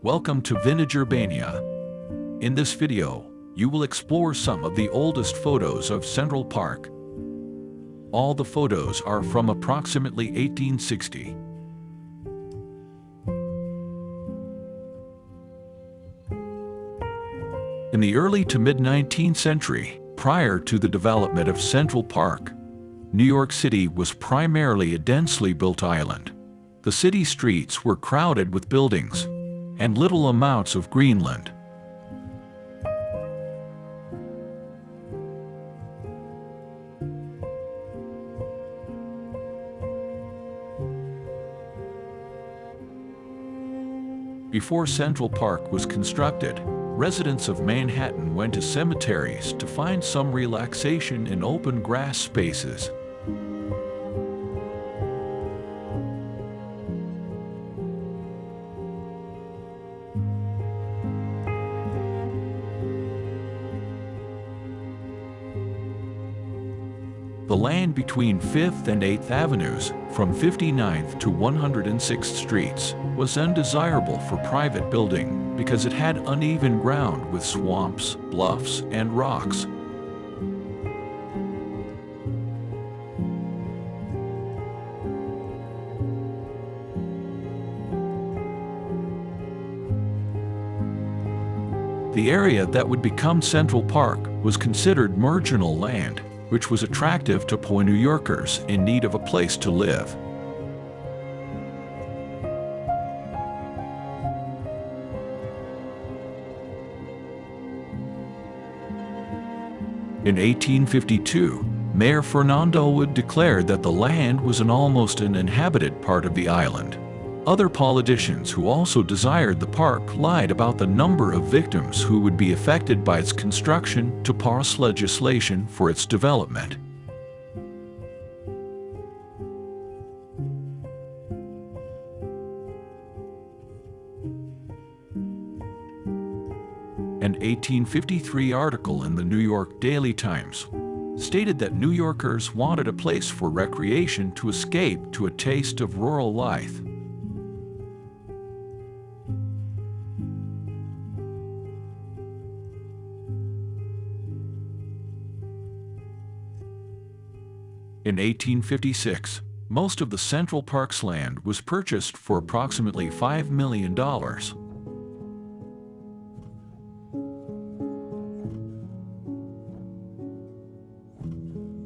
Welcome to Vintage Urbania. In this video, you will explore some of the oldest photos of Central Park. All the photos are from approximately 1860. In the early to mid-19th century, prior to the development of Central Park, New York City was primarily a densely built island. The city streets were crowded with buildings and little amounts of greenland. Before Central Park was constructed, residents of Manhattan went to cemeteries to find some relaxation in open grass spaces. The land between 5th and 8th Avenues, from 59th to 106th Streets, was undesirable for private building because it had uneven ground with swamps, bluffs, and rocks. The area that would become Central Park was considered marginal land, which was attractive to poor New Yorkers in need of a place to live. In 1852, Mayor Fernando Wood declared that the land was almost an inhabited part of the island. Other politicians who also desired the park lied about the number of victims who would be affected by its construction to pass legislation for its development. An 1853 article in the New York Daily Times stated that New Yorkers wanted a place for recreation to escape to a taste of rural life. In 1856, most of the Central Park's land was purchased for approximately $5 million.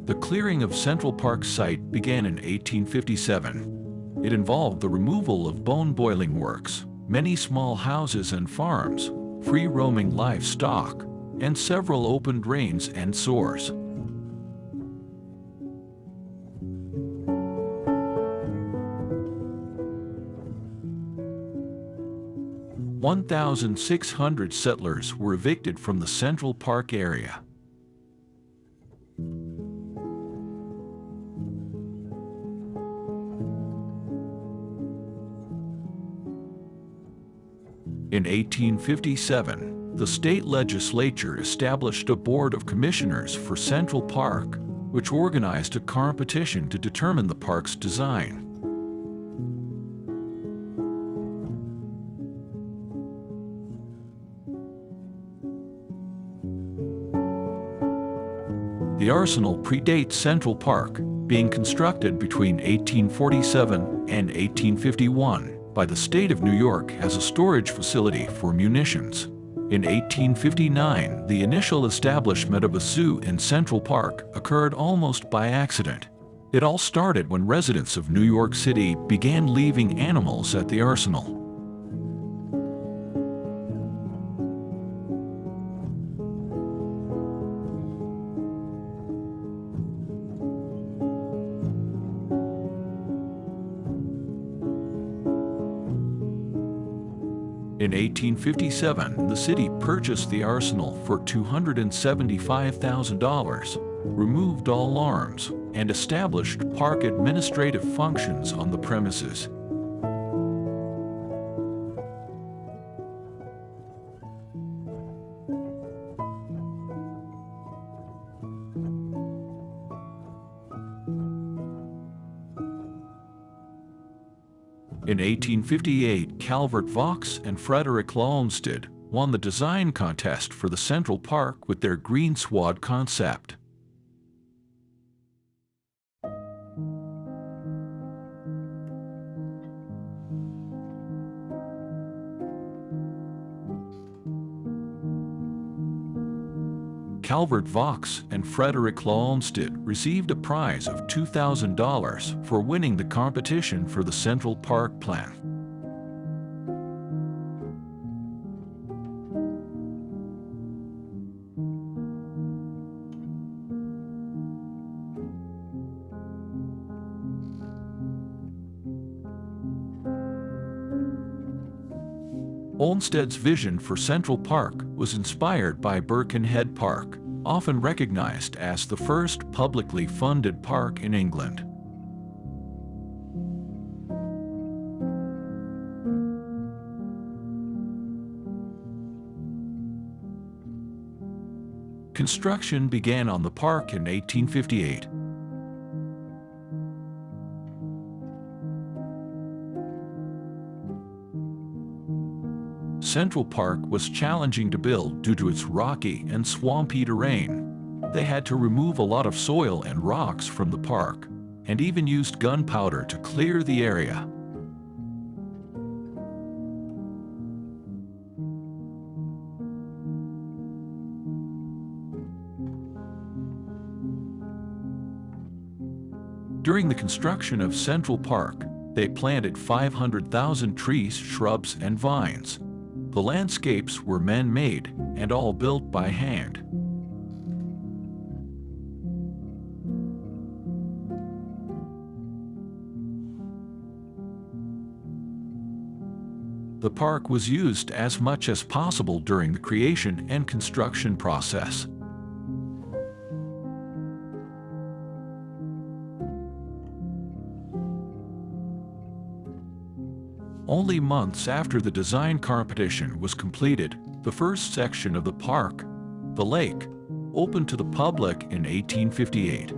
The clearing of Central Park's site began in 1857. It involved the removal of bone-boiling works, many small houses and farms, free-roaming livestock, and several open drains and sewers. 1,600 settlers were evicted from the Central Park area. In 1857, the state legislature established a board of commissioners for Central Park, which organized a competition to determine the park's design. The Arsenal predates Central Park, being constructed between 1847 and 1851 by the state of New York as a storage facility for munitions. In 1859, the initial establishment of a zoo in Central Park occurred almost by accident. It all started when residents of New York City began leaving animals at the Arsenal. In 1857, the city purchased the arsenal for $275,000, removed all arms, and established park administrative functions on the premises. In In 1858, Calvert Vaux and Frederick Olmsted won the design contest for the Central Park with their greensward concept. Calvert Vaux and Frederick Olmsted received a prize of $2,000 for winning the competition for the Central Park plan. Olmsted's vision for Central Park was inspired by Birkenhead Park, often recognized as the first publicly funded park in England. Construction began on the park in 1858. Central Park was challenging to build due to its rocky and swampy terrain. They had to remove a lot of soil and rocks from the park, and even used gunpowder to clear the area. During the construction of Central Park, they planted 500,000 trees, shrubs, and vines. The landscapes were man-made and all built by hand. The park was used as much as possible during the creation and construction process. Only months after the design competition was completed, the first section of the park, the lake, opened to the public in 1858.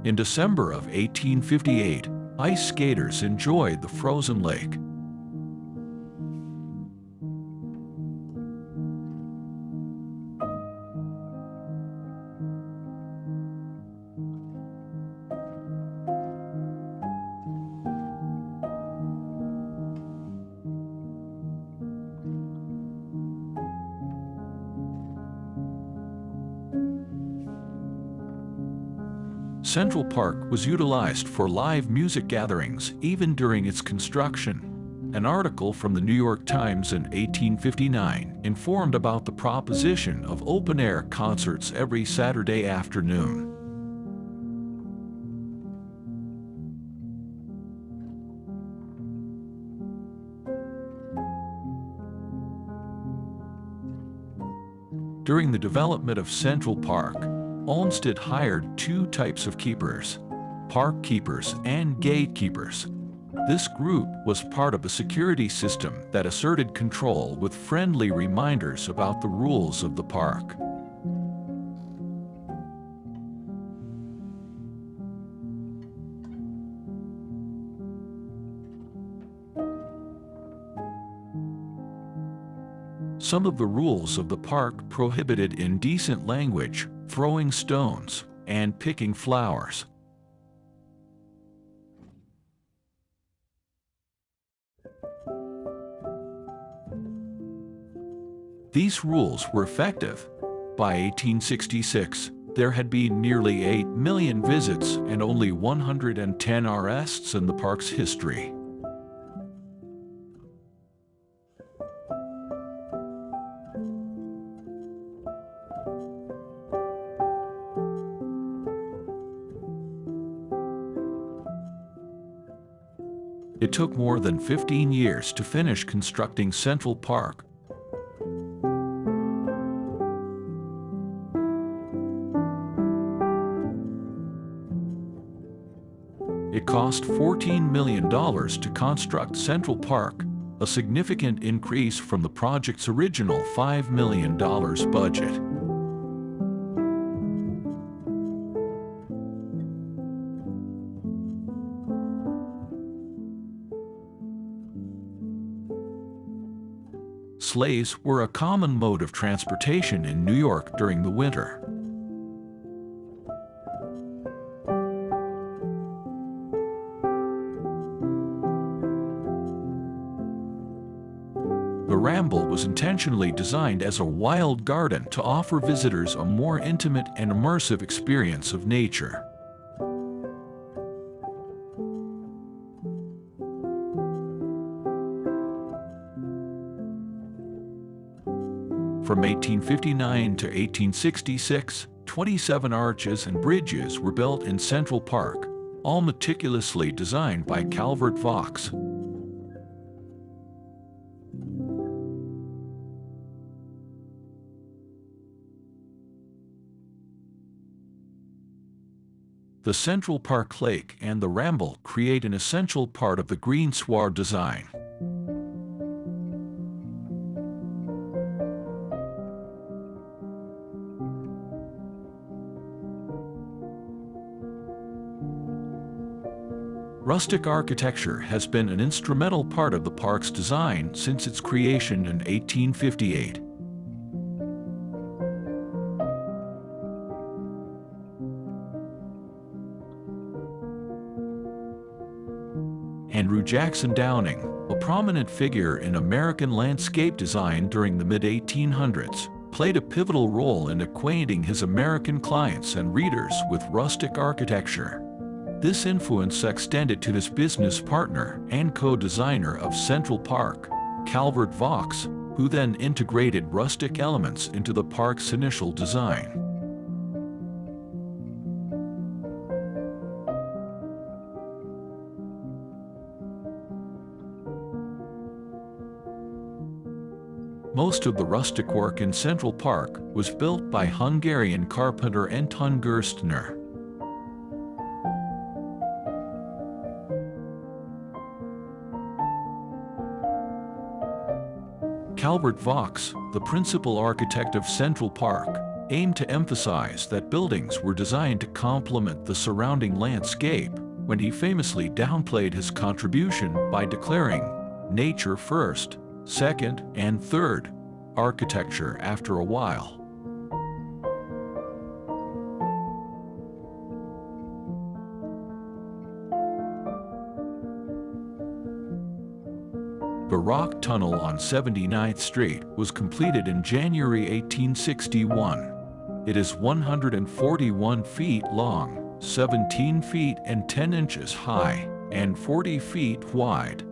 In December of 1858, ice skaters enjoyed the frozen lake. Central Park was utilized for live music gatherings even during its construction. An article from the New York Times in 1859 informed about the proposition of open-air concerts every Saturday afternoon. During the development of Central Park, Olmsted hired two types of keepers, park keepers and gatekeepers. This group was part of a security system that asserted control with friendly reminders about the rules of the park. Some of the rules of the park prohibited indecent language, throwing stones, and picking flowers. These rules were effective. By 1866, there had been nearly 8 million visits and only 110 arrests in the park's history. It took more than 15 years to finish constructing Central Park. It cost $14 million to construct Central Park, a significant increase from the project's original $5 million budget. Sleighs were a common mode of transportation in New York during the winter. The Ramble was intentionally designed as a wild garden to offer visitors a more intimate and immersive experience of nature. From 1859 to 1866, 27 arches and bridges were built in Central Park, all meticulously designed by Calvert Vaux. The Central Park Lake and the Ramble create an essential part of the green sward design. Rustic architecture has been an instrumental part of the park's design since its creation in 1858. Andrew Jackson Downing, a prominent figure in American landscape design during the mid-1800s, played a pivotal role in acquainting his American clients and readers with rustic architecture. This influence extended to his business partner and co-designer of Central Park, Calvert Vaux, who then integrated rustic elements into the park's initial design. Most of the rustic work in Central Park was built by Hungarian carpenter Anton Gerstner. Calvert Vaux, the principal architect of Central Park, aimed to emphasize that buildings were designed to complement the surrounding landscape when he famously downplayed his contribution by declaring, "Nature first, second, and third, architecture after a while." The rock tunnel on 79th Street was completed in January 1861. It is 141 feet long, 17 feet and 10 inches high, and 40 feet wide.